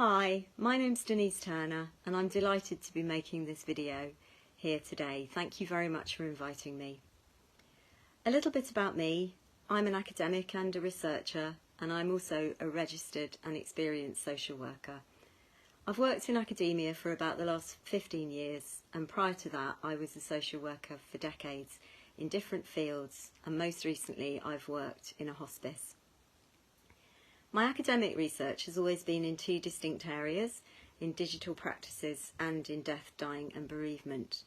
Hi, my name's Denise Turner and I'm delighted to be making this video here today. Thank you very much for inviting me. A little bit about me. I'm an academic and a researcher, and I'm also a registered and experienced social worker. I've worked in academia for about the last 15 years, and prior to that I was a social worker for decades in different fields, and most recently I've worked in a hospice. My academic research has always been in two distinct areas, in digital practices and in death, dying and bereavement.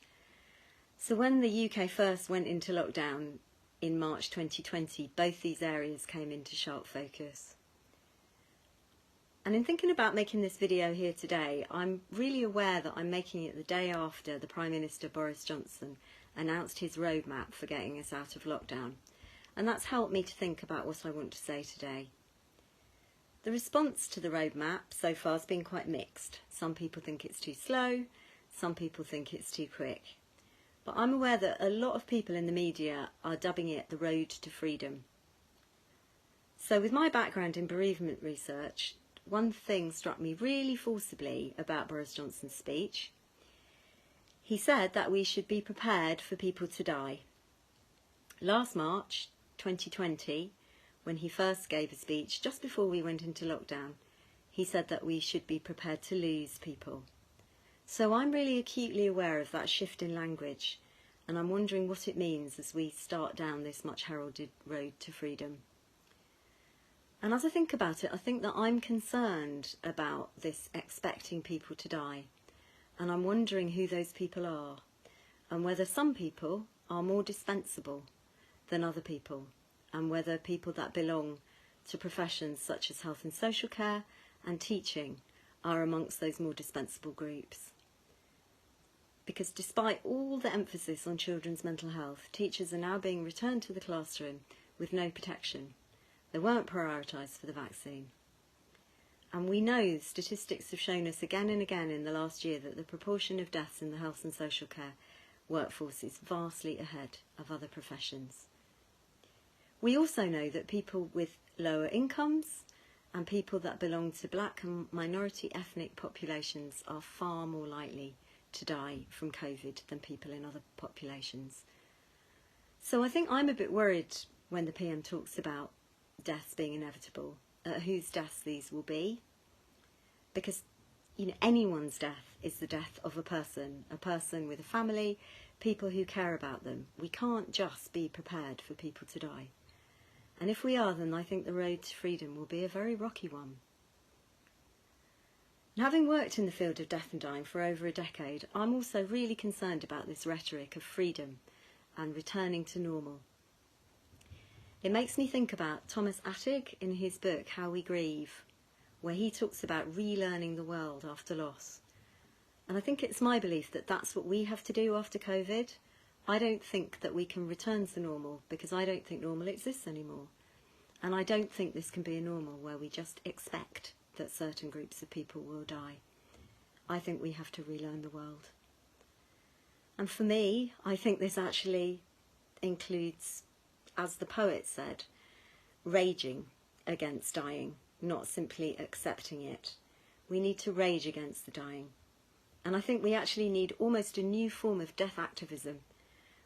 So when the UK first went into lockdown in March 2020, both these areas came into sharp focus. And in thinking about making this video here today, I'm really aware that I'm making it the day after the Prime Minister Boris Johnson announced his roadmap for getting us out of lockdown. And that's helped me to think about what I want to say today. The response to the roadmap so far has been quite mixed. Some people think it's too slow, some people think it's too quick. But I'm aware that a lot of people in the media are dubbing it the road to freedom. So with my background in bereavement research, one thing struck me really forcibly about Boris Johnson's speech. He said that we should be prepared for people to die. Last March 2020, when he first gave a speech just before we went into lockdown, he said that we should be prepared to lose people. So I'm really acutely aware of that shift in language, and I'm wondering what it means as we start down this much heralded road to freedom. And as I think about it, I think that I'm concerned about this expecting people to die, and I'm wondering who those people are, and whether some people are more dispensable than other people, and whether people that belong to professions such as health and social care and teaching are amongst those more dispensable groups. Because despite all the emphasis on children's mental health, teachers are now being returned to the classroom with no protection. They weren't prioritised for the vaccine. And we know statistics have shown us again and again in the last year that the proportion of deaths in the health and social care workforce is vastly ahead of other professions. We also know that people with lower incomes and people that belong to black and minority ethnic populations are far more likely to die from COVID than people in other populations. So I think I'm a bit worried when the PM talks about deaths being inevitable, whose deaths these will be, because anyone's death is the death of a person with a family, people who care about them. We can't just be prepared for people to die. And if we are, then I think the road to freedom will be a very rocky one. And having worked in the field of death and dying for over a decade, I'm also really concerned about this rhetoric of freedom and returning to normal. It makes me think about Thomas Attig in his book How We Grieve, where he talks about relearning the world after loss. And I think it's my belief that that's what we have to do after COVID. I don't think that we can return to normal, because I don't think normal exists anymore. And I don't think this can be a normal where we just expect that certain groups of people will die. I think we have to relearn the world. And for me, I think this actually includes, as the poet said, raging against dying, not simply accepting it. We need to rage against the dying. And I think we actually need almost a new form of death activism,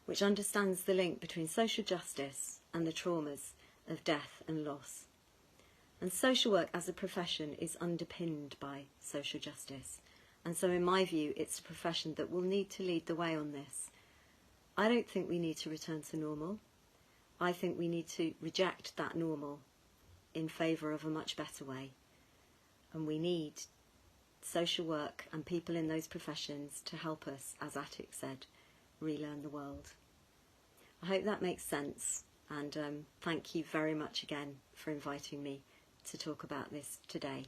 which understands the link between social justice and the traumas of death and loss. And social work as a profession is underpinned by social justice. And so in my view, it's a profession that will need to lead the way on this. I don't think we need to return to normal. I think we need to reject that normal in favour of a much better way. And we need social work and people in those professions to help us, as Attic said, relearn the world. I hope that makes sense, and thank you very much again for inviting me to talk about this today.